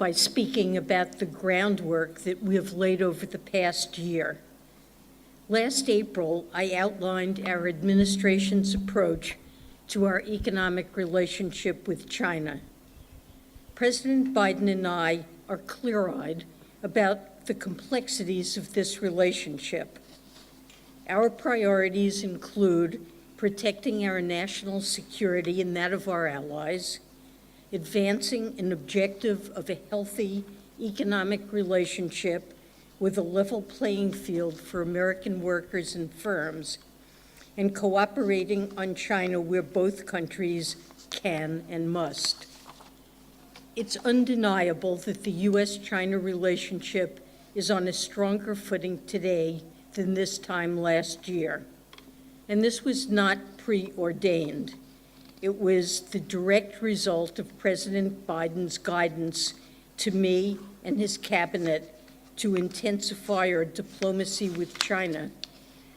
by speaking about the groundwork that we have laid over the past year. Last April, I outlined our administration's approach to our economic relationship with China. President Biden and I are clear-eyed about the complexities of this relationship. Our priorities include protecting our national security and that of our allies, advancing an objective of a healthy economic relationship with a level playing field for American workers and firms, and cooperating on China where both countries can and must. It's undeniable that the U.S.-China relationship is on a stronger footing today than this time last year. And this was not preordained. It was the direct result of President Biden's guidance to me and his cabinet to intensify our diplomacy with China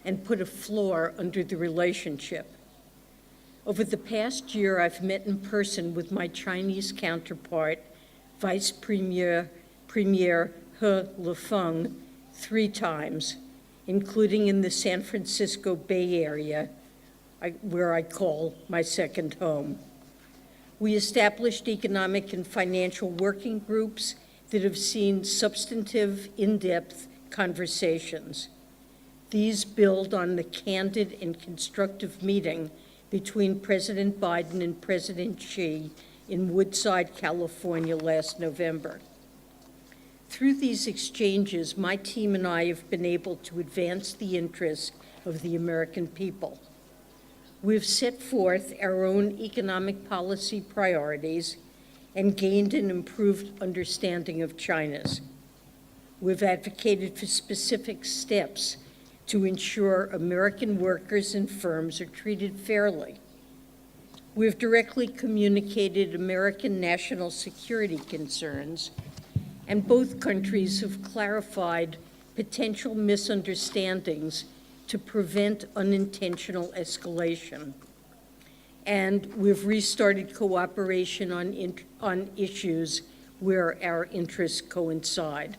and put a floor under the relationship. Over the past year, I've met in person with my Chinese counterpart, Vice Premier He Lifeng, 3 times, including in the San Francisco Bay Area, where I call my second home. We established economic and financial working groups that have seen substantive, in-depth conversations. These build on the candid and constructive meeting between President Biden and President Xi in Woodside, California last November. Through these exchanges, my team and I have been able to advance the interests of the American people. We've set forth our own economic policy priorities and gained an improved understanding of China's. We've advocated for specific steps to ensure American workers and firms are treated fairly. We've directly communicated American national security concerns, and both countries have clarified potential misunderstandings to prevent unintentional escalation. And we've restarted cooperation on issues where our interests coincide.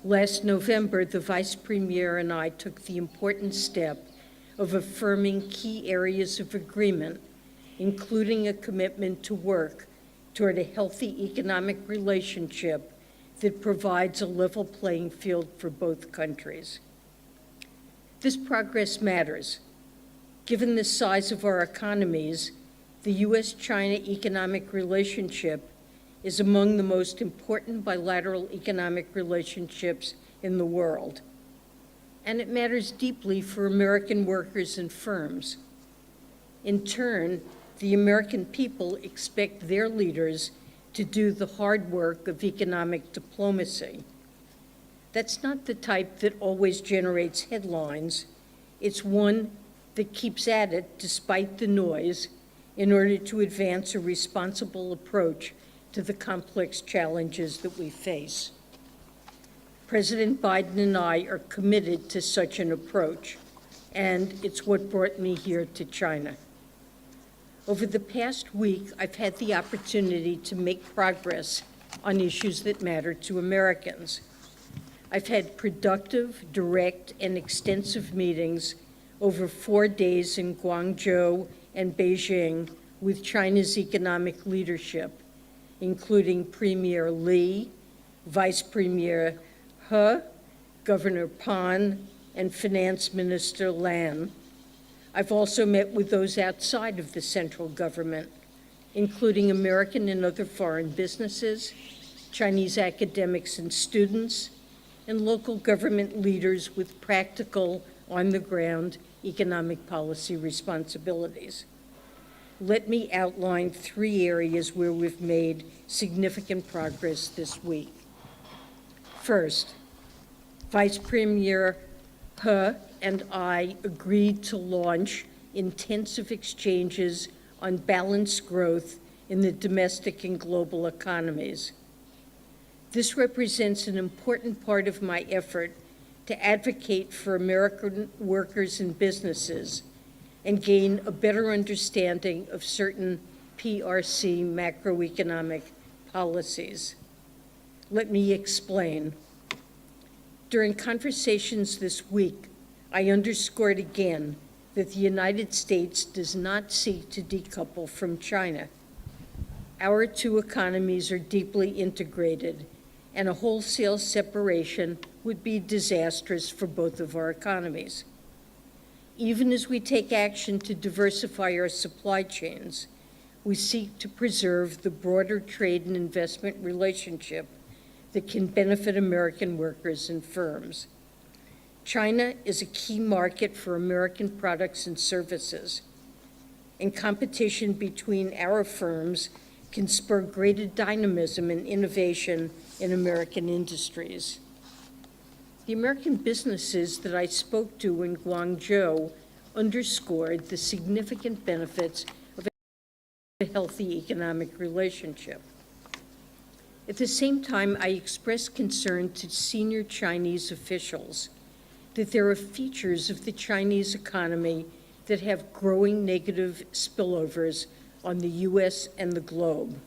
Last November, the Vice Premier and I took the important step of affirming key areas of agreement, including a commitment to work toward a healthy economic relationship that provides a level playing field for both countries. This progress matters. Given the size of our economies, the U.S.-China economic relationship is among the most important bilateral economic relationships in the world. And it matters deeply for American workers and firms. In turn, the American people expect their leaders to do the hard work of economic diplomacy. That's not the type that always generates headlines. It's one that keeps at it despite the noise in order to advance a responsible approach to the complex challenges that we face. President Biden and I are committed to such an approach, and it's what brought me here to China. Over the past week, I've had the opportunity to make progress on issues that matter to Americans. I've had productive, direct, and extensive meetings over 4 days in Guangzhou and Beijing with China's economic leadership, including Premier Li, Vice Premier He, Governor Pan, and Finance Minister Lan. I've also met with those outside of the central government, including American and other foreign businesses, Chinese academics and students, and local government leaders with practical, on-the-ground economic policy responsibilities. Let me outline 3 areas where we've made significant progress this week. First, Vice Premier He and I agreed to launch intensive exchanges on balanced growth in the domestic and global economies. This represents an important part of my effort to advocate for American workers and businesses and gain a better understanding of certain PRC macroeconomic policies. Let me explain. During conversations this week, I underscored again that the United States does not seek to decouple from China. Our two economies are deeply integrated, and a wholesale separation would be disastrous for both of our economies. Even as we take action to diversify our supply chains, we seek to preserve the broader trade and investment relationship that can benefit American workers and firms. China is a key market for American products and services, and competition between our firms can spur greater dynamism and innovation in American industries. The American businesses that I spoke to in Guangzhou underscored the significant benefits of a healthy economic relationship. At the same time, I expressed concern to senior Chinese officials that there are features of the Chinese economy that have growing negative spillovers on the U.S. and the globe.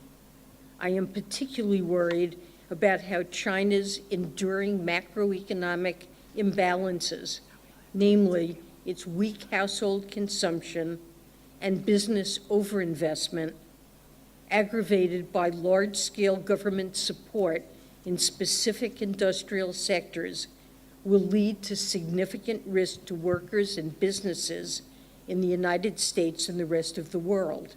I am particularly worried about how China's enduring macroeconomic imbalances, namely its weak household consumption and business overinvestment, aggravated by large-scale government support in specific industrial sectors, will lead to significant risk to workers and businesses in the United States and the rest of the world.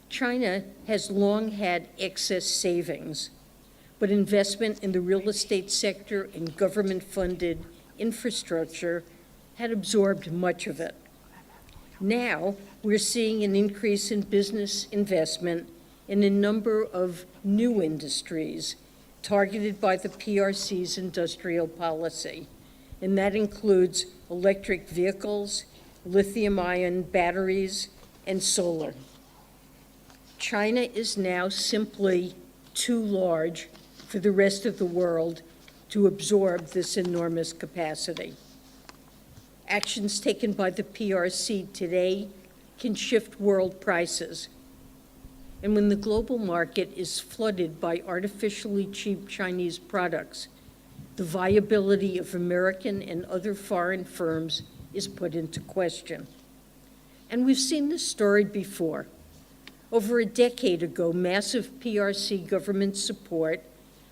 China has long had excess savings, but investment in the real estate sector and government-funded infrastructure had absorbed much of it. Now, we're seeing an increase in business investment in a number of new industries targeted by the PRC's industrial policy, and that includes electric vehicles, lithium-ion batteries, and solar. China is now simply too large for the rest of the world to absorb this enormous capacity. Actions taken by the PRC today can shift world prices. And when the global market is flooded by artificially cheap Chinese products, the viability of American and other foreign firms is put into question. And we've seen this story before. Over a decade ago, massive PRC government support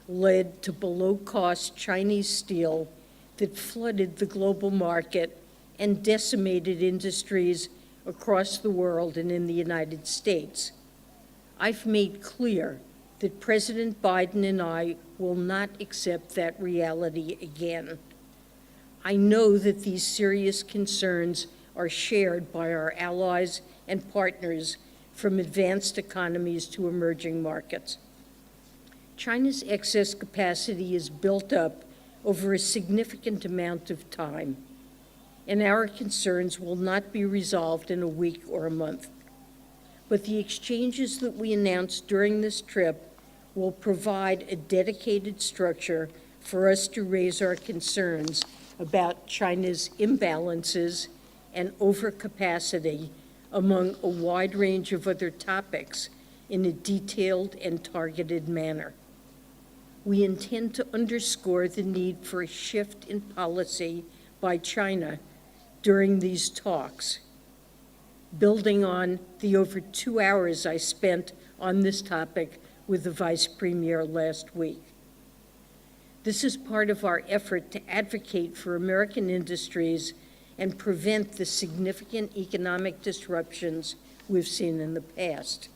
led to below-cost Chinese steel that flooded the global market and decimated industries across the world and in the United States. I've made clear that President Biden and I will not accept that reality again. I know that these serious concerns are shared by our allies and partners from advanced economies to emerging markets. China's excess capacity is built up over a significant amount of time, and our concerns will not be resolved in a week or a month. But the exchanges that we announced during this trip will provide a dedicated structure for us to raise our concerns about China's imbalances and overcapacity among a wide range of other topics in a detailed and targeted manner. We intend to underscore the need for a shift in policy by China during these talks, building on the over 2 hours I spent on this topic with the Vice Premier last week. This is part of our effort to advocate for American industries and prevent the significant economic disruptions we've seen in the past.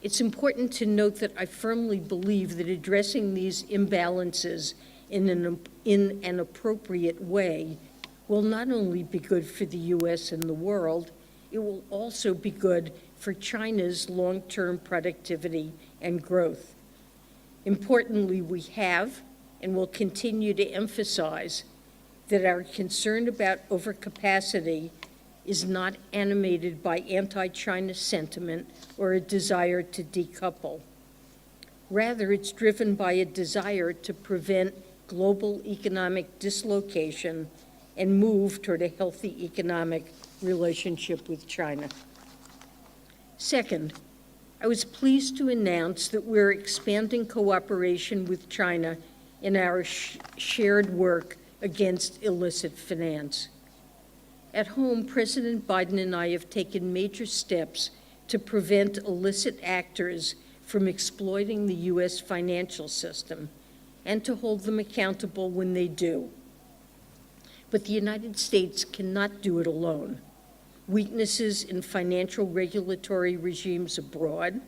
It's important to note that I firmly believe that addressing these imbalances in an appropriate way will not only be good for the U.S. and the world, it will also be good for China's long-term productivity and growth. Importantly, we have and will continue to emphasize that our concern about overcapacity is not animated by anti-China sentiment or a desire to decouple. Rather, it's driven by a desire to prevent global economic dislocation and move toward a healthy economic relationship with China. Second, I was pleased to announce that we're expanding cooperation with China in our shared work against illicit finance. At home, President Biden and I have taken major steps to prevent illicit actors from exploiting the U.S. financial system and to hold them accountable when they do. But the United States cannot do it alone. Weaknesses in financial regulatory regimes abroad,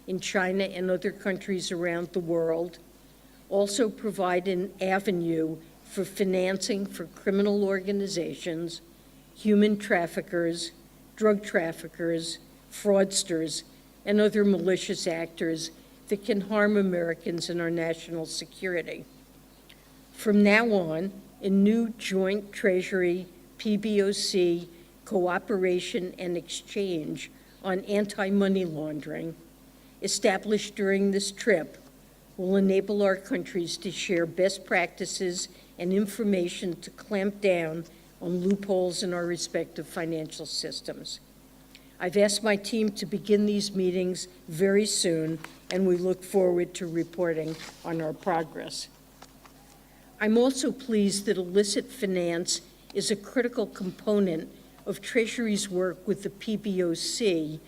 in China and other countries around the world, also provide an avenue for financing for criminal organizations, human traffickers, drug traffickers, fraudsters, and other malicious actors that can harm Americans and our national security. From now on, a new joint Treasury PBOC cooperation and exchange on anti-money laundering, established during this trip, will enable our countries to share best practices and information to clamp down on loopholes in our respective financial systems. I've asked my team to begin these meetings very soon, and we look forward to reporting on our progress. I'm also pleased that illicit finance is a critical component of Treasury's work with the PBOC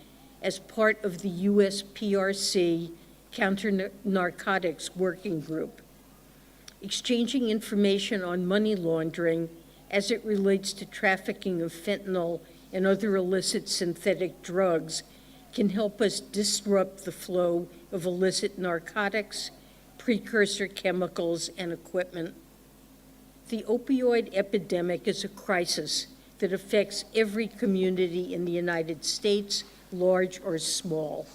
as part of the U.S. PRC Counter-Narcotics Working Group. Exchanging information on money laundering as it relates to trafficking of fentanyl and other illicit synthetic drugs can help us disrupt the flow of illicit narcotics, precursor chemicals, and equipment. The opioid epidemic is a crisis that affects every community in the United States, large or small,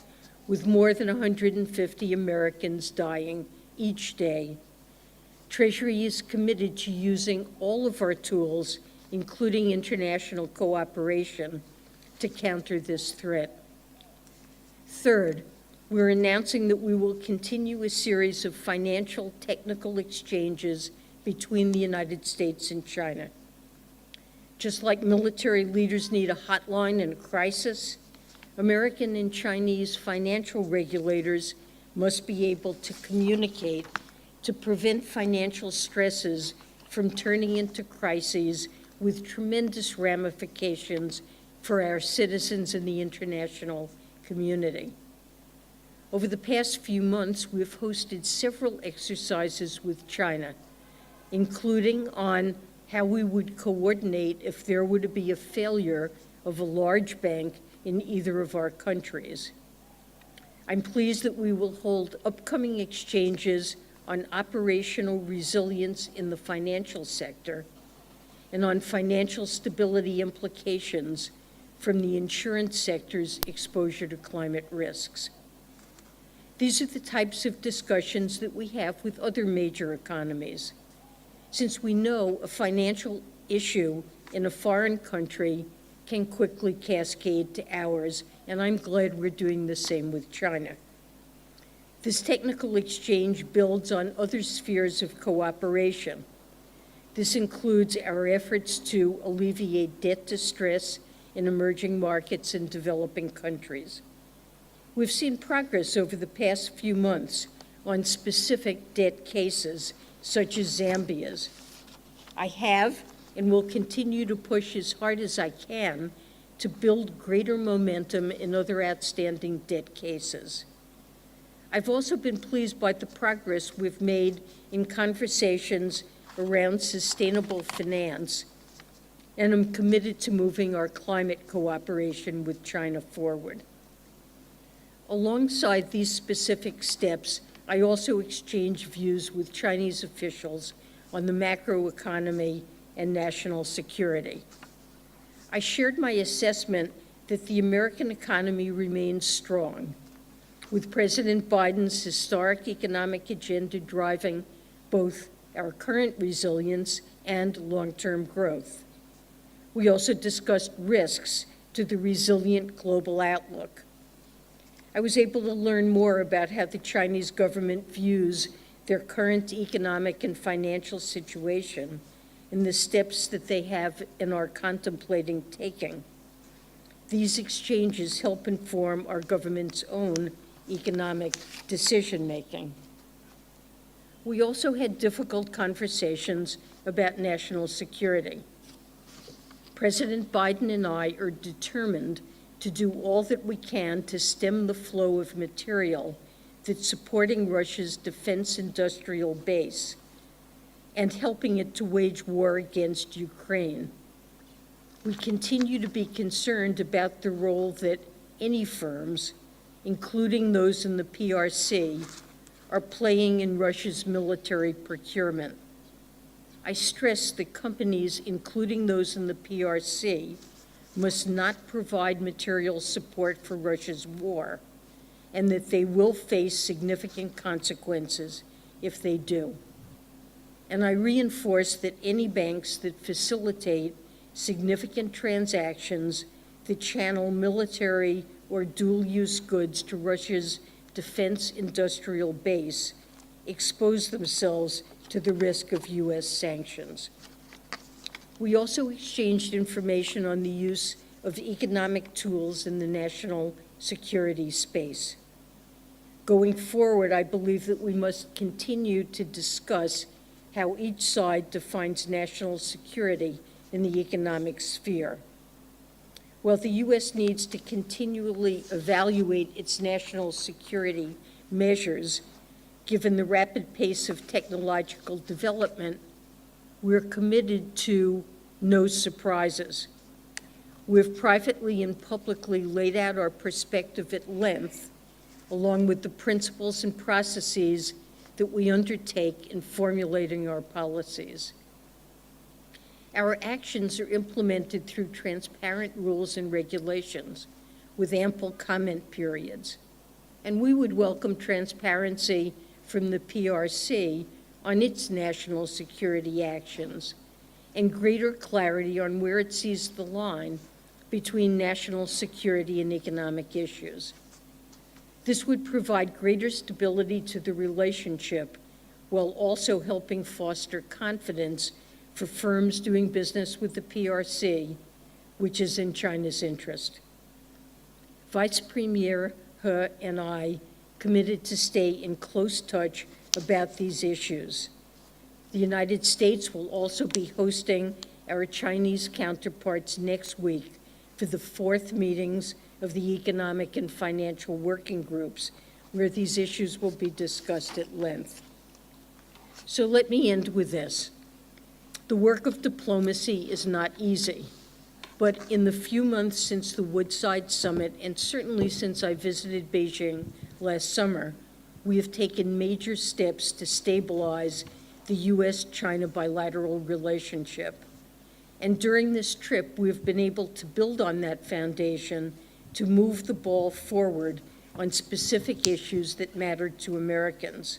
with more than 150 Americans dying each day. Treasury is committed to using all of our tools, including international cooperation, to counter this threat. Third, we're announcing that we will continue a series of financial technical exchanges between the United States and China. Just like military leaders need a hotline in a crisis, American and Chinese financial regulators must be able to communicate to prevent financial stresses from turning into crises with tremendous ramifications for our citizens and the international community. Over the past few months, we've hosted several exercises with China, including on how we would coordinate if there were to be a failure of a large bank in either of our countries. I'm pleased that we will hold upcoming exchanges on operational resilience in the financial sector and on financial stability implications from the insurance sector's exposure to climate risks. These are the types of discussions that we have with other major economies. Since we know a financial issue in a foreign country can quickly cascade to ours, and I'm glad we're doing the same with China. This technical exchange builds on other spheres of cooperation. This includes our efforts to alleviate debt distress in emerging markets and developing countries. We've seen progress over the past few months on specific debt cases, such as Zambia's. I have and will continue to push as hard as I can to build greater momentum in other outstanding debt cases. I've also been pleased by the progress we've made in conversations around sustainable finance, and I'm committed to moving our climate cooperation with China forward. Alongside these specific steps, I also exchange views with Chinese officials on the macroeconomy and national security. I shared my assessment that the American economy remains strong, with President Biden's historic economic agenda driving both our current resilience and long-term growth. We also discussed risks to the resilient global outlook. I was able to learn more about how the Chinese government views their current economic and financial situation and the steps that they have and are contemplating taking. These exchanges help inform our government's own economic decision-making. We also had difficult conversations about national security. President Biden and I are determined to do all that we can to stem the flow of material that's supporting Russia's defense industrial base and helping it to wage war against Ukraine. We continue to be concerned about the role that any firms, including those in the PRC, are playing in Russia's military procurement. I stress that companies, including those in the PRC, must not provide material support for Russia's war, and that they will face significant consequences if they do. And I reinforce that any banks that facilitate significant transactions that channel military or dual-use goods to Russia's defense industrial base expose themselves to the risk of U.S. sanctions. We also exchanged information on the use of economic tools in the national security space. Going forward, I believe that we must continue to discuss how each side defines national security in the economic sphere. While the U.S. needs to continually evaluate its national security measures, given the rapid pace of technological development, we're committed to no surprises. We've privately and publicly laid out our perspective at length, along with the principles and processes that we undertake in formulating our policies. Our actions are implemented through transparent rules and regulations with ample comment periods. And we would welcome transparency from the PRC on its national security actions and greater clarity on where it sees the line between national security and economic issues. This would provide greater stability to the relationship while also helping foster confidence for firms doing business with the PRC, which is in China's interest. Vice Premier He and I committed to stay in close touch about these issues. The United States will also be hosting our Chinese counterparts next week for the 4th meetings of the Economic and Financial Working Groups, where these issues will be discussed at length. So let me end with this. The work of diplomacy is not easy, but in the few months since the Woodside Summit, and certainly since I visited Beijing last summer, we have taken major steps to stabilize the U.S.-China bilateral relationship. And during this trip, we've been able to build on that foundation to move the ball forward on specific issues that matter to Americans.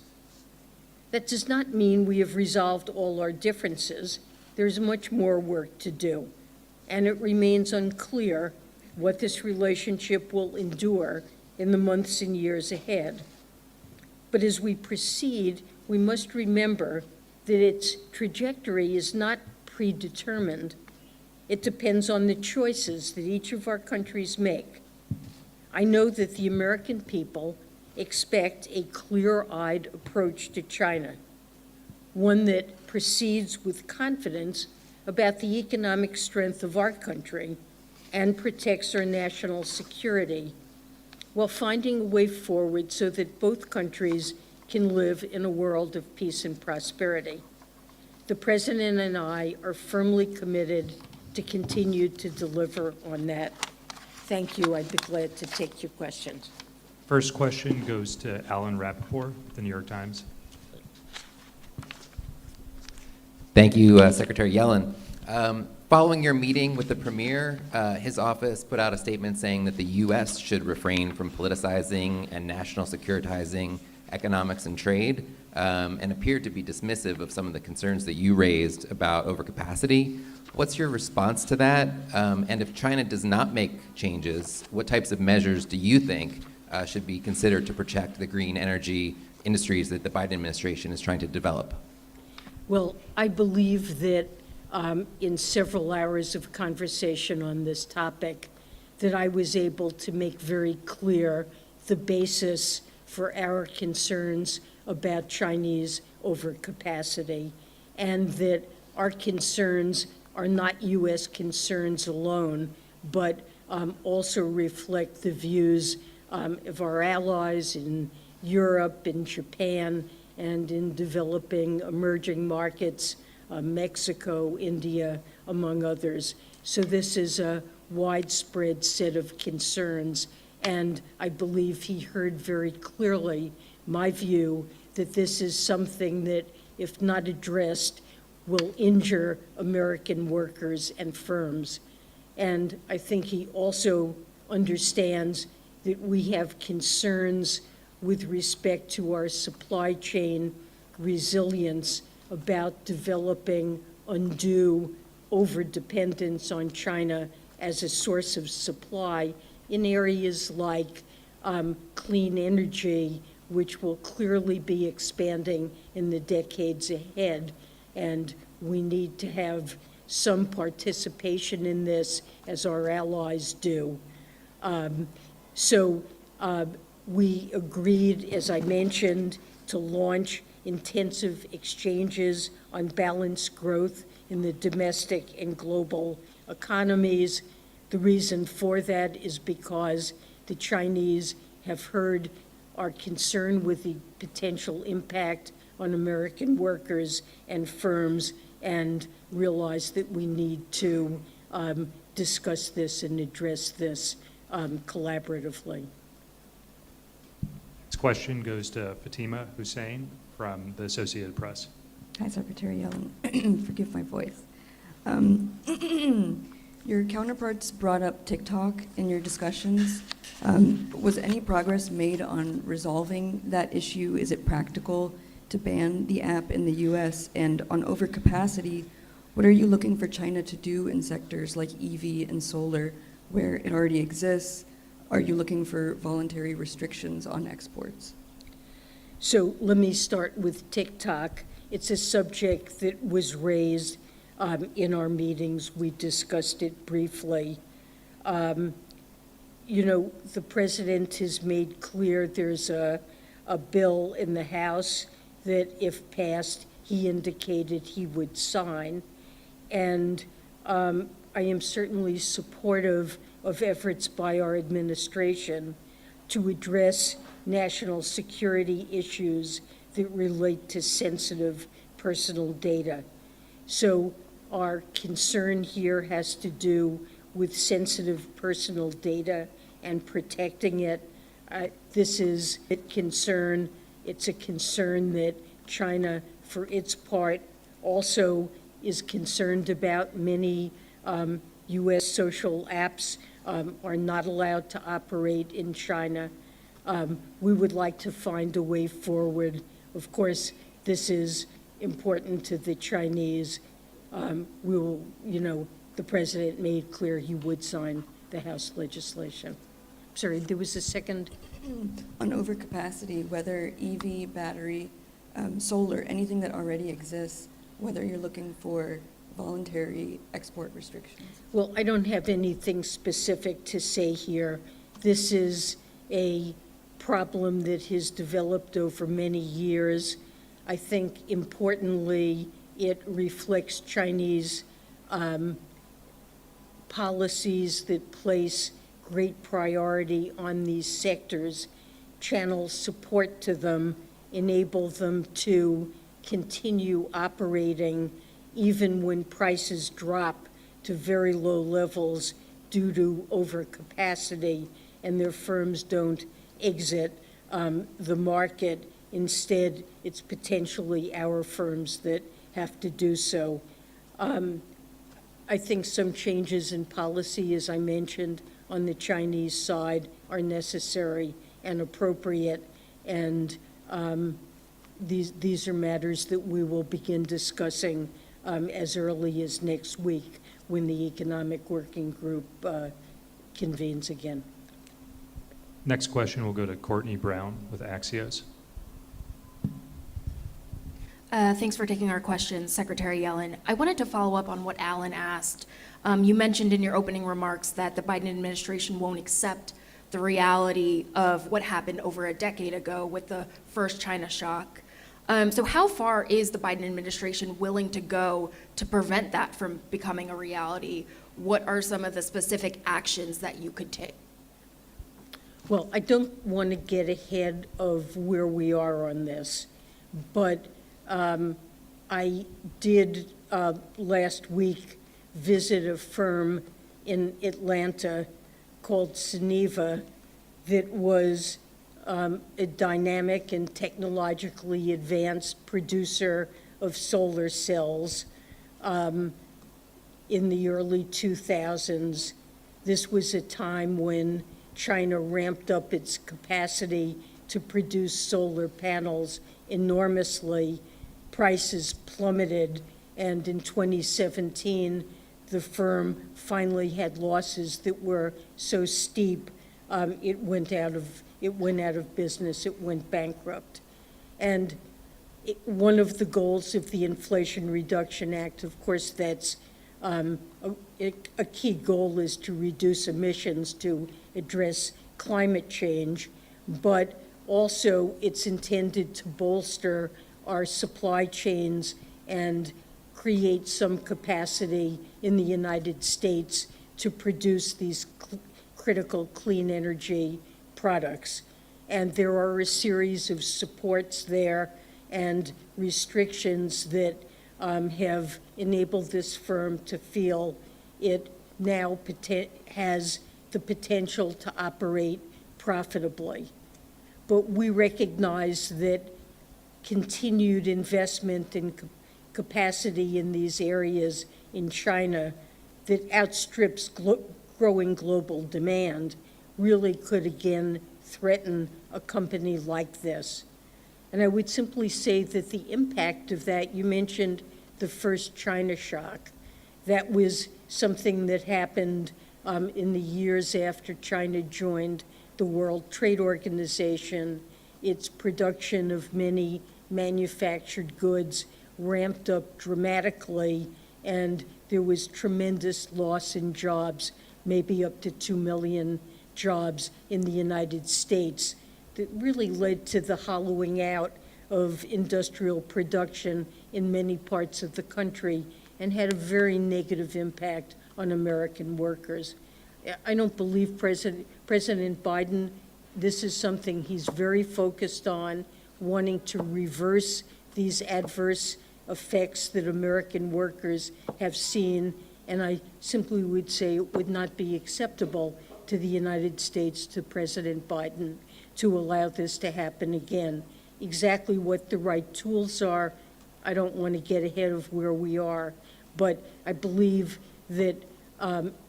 That does not mean we have resolved all our differences. There's much more work to do, and it remains unclear what this relationship will endure in the months and years ahead. But as we proceed, we must remember that its trajectory is not predetermined. It depends on the choices that each of our countries make. I know that the American people expect a clear-eyed approach to China, one that proceeds with confidence about the economic strength of our country and protects our national security, while finding a way forward so that both countries can live in a world of peace and prosperity. The President and I are firmly committed to continue to deliver on that. Thank you. I'd be glad to take your questions. First question goes to Alan Rappaport, The New York Times. Thank you, Secretary Yellen. Following your meeting with the Premier, his office put out a statement saying that the U.S. should refrain from politicizing and national securitizing economics and trade, and appeared to be dismissive of some of the concerns that you raised about overcapacity. What's your response to that? And if China does not make changes, what types of measures do you think should be considered to protect the green energy industries that the Biden administration is trying to develop? Well, I believe that in several hours of conversation on this topic, that I was able to make very clear the basis for our concerns about Chinese overcapacity, and that our concerns are not U.S. concerns alone, but also reflect the views of our allies in Europe, in Japan, and in developing emerging markets, Mexico, India, among others. So this is a widespread set of concerns, and I believe he heard very clearly my view that this is something that, if not addressed, will injure American workers and firms. And I think he also understands that we have concerns with respect to our supply chain resilience about developing undue overdependence on China as a source of supply in areas like clean energy, which will clearly be expanding in the decades ahead. And we need to have some participation in this, as our allies do. So we agreed, as I mentioned, to launch intensive exchanges on balanced growth in the domestic and global economies. The reason for that is because the Chinese have heard our concern with the potential impact on American workers and firms, and realize that we need to discuss this and address this collaboratively. Next question goes to Fatima Hussein from the Associated Press. Hi, Secretary Yellen. Forgive my voice. Your counterparts brought up TikTok in your discussions. Was any progress made on resolving that issue? Is it practical to ban the app in the US? And on overcapacity, what are you looking for China to do in sectors like EV and solar, where it already exists? Are you looking for voluntary restrictions on exports? So let me start with TikTok. It's a subject that was raised in our meetings. We discussed it briefly. You know, the president has made clear there's a bill in the House that, if passed, he indicated he would sign. And I am certainly supportive of efforts by our administration to address national security issues that relate to sensitive personal data. So our concern here has to do with sensitive personal data and protecting it. This is a concern. It's a concern that China, for its part, also is concerned about. Many U.S. social apps are not allowed to operate in China. We would like to find a way forward. Of course, this is important to the Chinese. We will, you know, the president made clear he would sign the House legislation. Sorry, there was a second. On overcapacity, whether EV, battery, solar, anything that already exists, whether you're looking for voluntary export restrictions? Well, I don't have anything specific to say here. This is a problem that has developed over many years. I think, importantly, it reflects Chinese policies that place great priority on these sectors, channel support to them, enable them to continue operating even when prices drop to very low levels due to overcapacity, and their firms don't exit the market. Instead, it's potentially our firms that have to do so. I think some changes in policy, as I mentioned, on the Chinese side are necessary and appropriate, and these are matters that we will begin discussing as early as next week when the Economic Working Group convenes again. Next question will go to Courtney Brown with Axios. Thanks for taking our questions, Secretary Yellen. I wanted to follow up on what Alan asked. You mentioned in your opening remarks that the Biden administration won't accept the reality of what happened over a decade ago with the first China shock. So how far is the Biden administration willing to go to prevent that from becoming a reality? What are some of the specific actions that you could take? Well, I don't want to get ahead of where we are on this, but I did last week visit a firm in Atlanta called Geneva that was a dynamic and technologically advanced producer of solar cells in the early 2000s. This was a time when China ramped up its capacity to produce solar panels enormously. Prices plummeted, and in 2017, the firm finally had losses that were so steep it went out of business. It went bankrupt. And one of the goals of the Inflation Reduction Act, of course, that's a key goal, is to reduce emissions to address climate change, but also it's intended to bolster our supply chains and create some capacity in the United States to produce these critical clean energy products. And there are a series of supports there and restrictions that have enabled this firm to feel it now has the potential to operate profitably. But we recognize that continued investment in capacity in these areas in China that outstrips growing global demand really could again threaten a company like this. And I would simply say that the impact of that, you mentioned the first China shock. That was something that happened in the years after China joined the World Trade Organization. Its production of many manufactured goods ramped up dramatically, and there was tremendous loss in jobs, maybe up to 2 million jobs in the United States, that really led to the hollowing out of industrial production in many parts of the country and had a very negative impact on American workers. I don't believe President Biden, this is something he's very focused on, wanting to reverse these adverse effects that American workers have seen, and I simply would say it would not be acceptable to the United States, to President Biden, to allow this to happen again. Exactly what the right tools are, I don't want to get ahead of where we are, but I believe that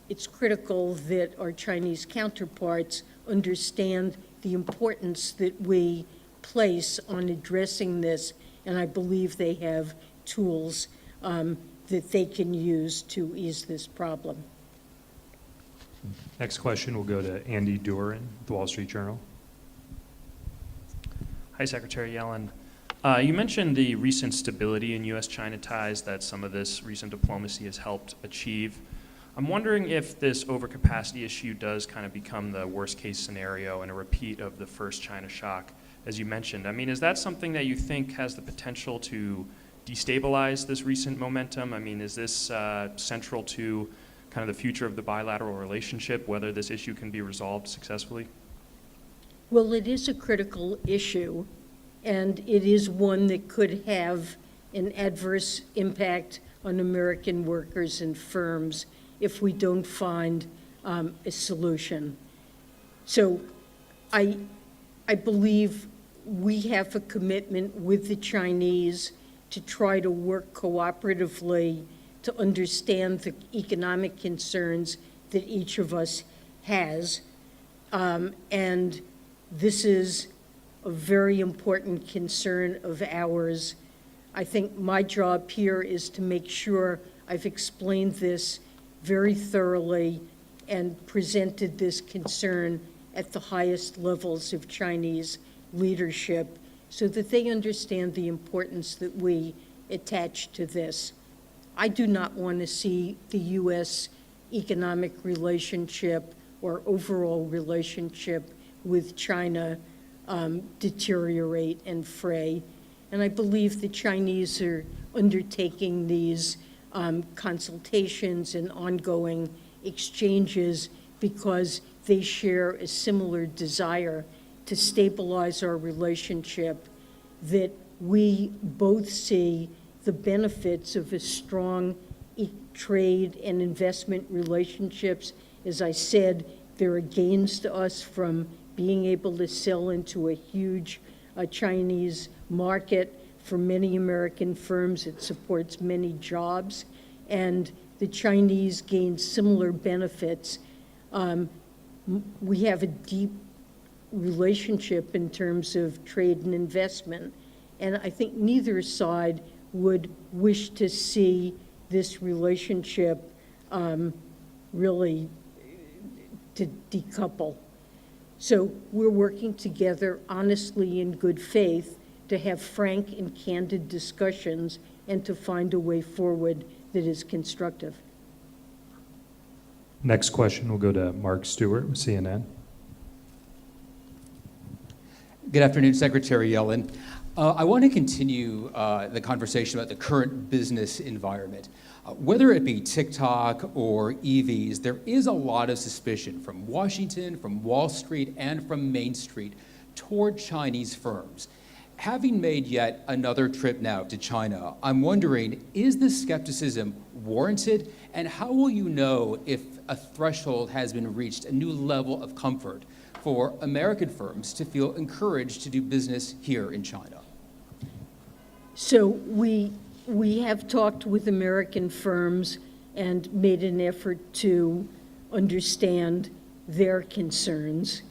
it's critical that our Chinese counterparts understand the importance that we place on addressing this, and I believe they have tools that they can use to ease this problem. Next question will go to Andy Duran, The Wall Street Journal. Hi, Secretary Yellen. You mentioned the recent stability in U.S.-China ties that some of this recent diplomacy has helped achieve. I'm wondering if this overcapacity issue does kind of become the worst-case scenario and a repeat of the first China shock, as you mentioned. I mean, is that something that you think has the potential to destabilize this recent momentum? I mean, is this central to kind of the future of the bilateral relationship, whether this issue can be resolved successfully? Well, it is a critical issue, and it is one that could have an adverse impact on American workers and firms if we don't find a solution. So I believe we have a commitment with the Chinese to try to work cooperatively to understand the economic concerns that each of us has. And this is a very important concern of ours. I think my job here is to make sure I've explained this very thoroughly and presented this concern at the highest levels of Chinese leadership so that they understand the importance that we attach to this. I do not want to see the U.S. economic relationship or overall relationship with China deteriorate and fray. And I believe the Chinese are undertaking these consultations and ongoing exchanges because they share a similar desire to stabilize our relationship, that we both see the benefits of a strong trade and investment relationships. As I said, there are gains to us from being able to sell into a huge Chinese market. For many American firms, it supports many jobs, and the Chinese gain similar benefits. We have a deep relationship in terms of trade and investment, and I think neither side would wish to see this relationship really to decouple. So we're working together honestly in good faith to have frank and candid discussions and to find a way forward that is constructive. Next question will go to Mark Stewart with CNN. Good afternoon, Secretary Yellen. I want to continue the conversation about the current business environment. Whether it be TikTok or EVs, there is a lot of suspicion from Washington, from Wall Street, and from Main Street toward Chinese firms. Having made yet another trip now to China, I'm wondering, is this skepticism warranted? And how will you know if a threshold has been reached, a new level of comfort for American firms to feel encouraged to do business here in China? So we have talked with American firms and made an effort to understand their concerns.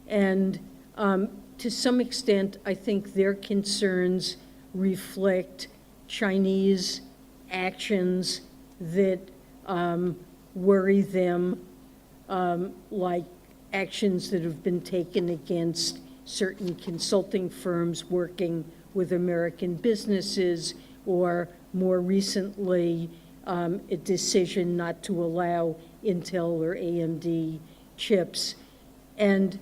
And to some extent, I think their concerns reflect Chinese actions that worry them, like actions that have been taken against certain consulting firms working with American businesses, or more recently, a decision not to allow Intel or AMD chips. And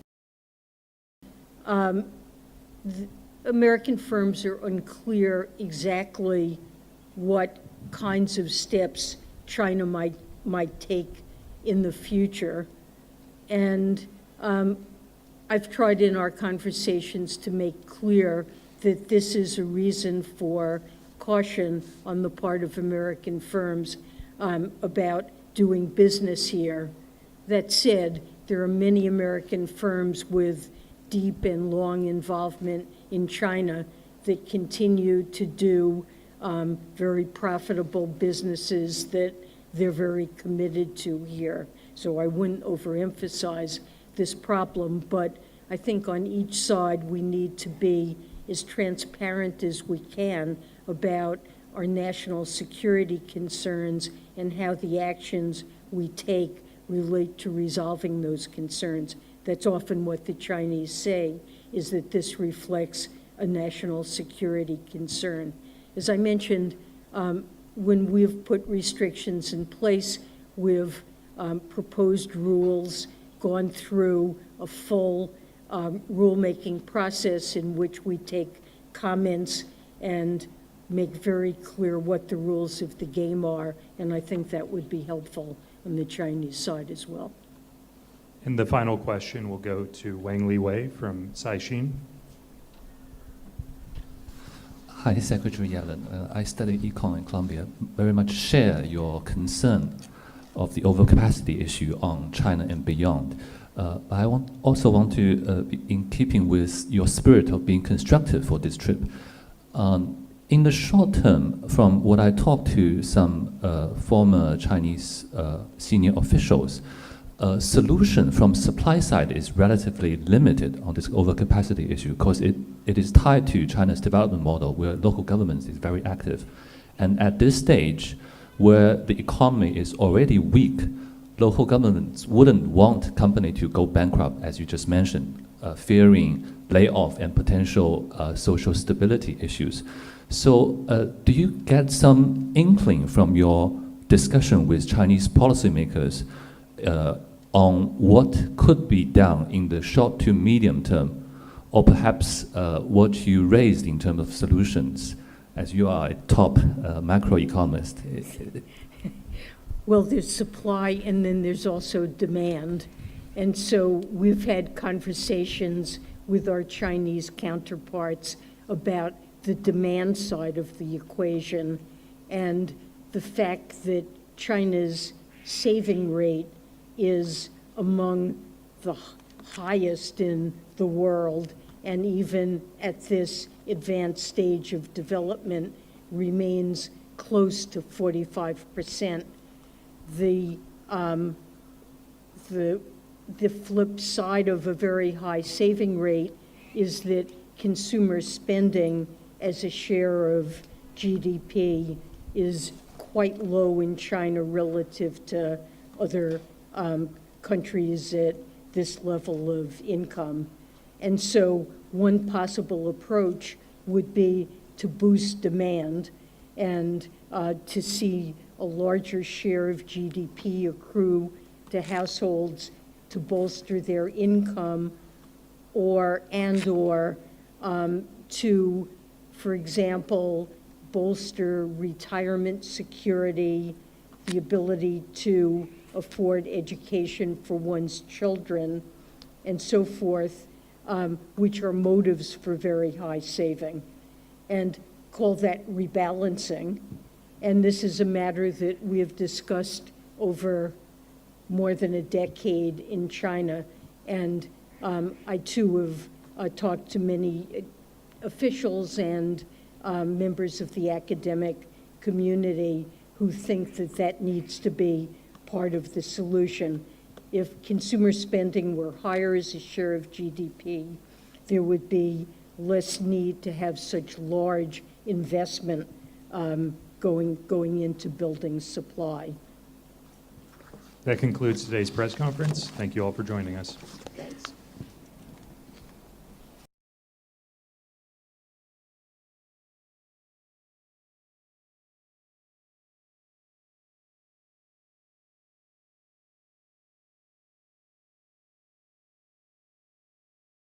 American firms are unclear exactly what kinds of steps China might take in the future. And I've tried in our conversations to make clear that this is a reason for caution on the part of American firms about doing business here. That said, there are many American firms with deep and long involvement in China that continue to do very profitable businesses that they're very committed to here. So I wouldn't overemphasize this problem, but I think on each side we need to be as transparent as we can about our national security concerns and how the actions we take relate to resolving those concerns. That's often what the Chinese say, is that this reflects a national security concern. As I mentioned, when we've put restrictions in place, we've proposed rules, gone through a full rulemaking process in which we take comments and make very clear what the rules of the game are, and I think that would be helpful on the Chinese side as well. And the final question will go to Wang Li Wei from Caixin. Hi, Secretary Yellen. I studied econ in Columbia. Very much share your concern of the overcapacity issue on China and beyond. I also want to, be in keeping with your spirit of being constructive for this trip, in the short term, from what I talked to some former Chinese senior officials, solution from supply side is relatively limited on this overcapacity issue because it is tied to China's development model where local governments is very active. And at this stage, where the economy is already weak, local governments wouldn't want company to go bankrupt, as you just mentioned. fearing layoff and potential social stability issues. So do you get some inkling from your discussion with Chinese policymakers on what could be done in the short to medium term, or perhaps what you raised in terms of solutions, as you are a top macroeconomist? Well, there's supply and then there's also demand. And so we've had conversations with our Chinese counterparts about the demand side of the equation and the fact that China's saving rate is among the highest in the world, and even at this advanced stage of development remains close to 45%. The flip side of a very high saving rate is that consumer spending as a share of GDP is quite low in China relative to other countries at this level of income. And so one possible approach would be to boost demand and to see a larger share of GDP accrue to households to bolster their income, or to, for example, bolster retirement security, the ability to afford education for one's children, and so forth, which are motives for very high saving, and call that rebalancing. And this is a matter that we have discussed over more than a decade in China. And I too have talked to many officials and members of the academic community who think that that needs to be part of the solution. If consumer spending were higher as a share of GDP, there would be less need to have such large investment going into building supply. That concludes today's press conference. Thank you all for joining us.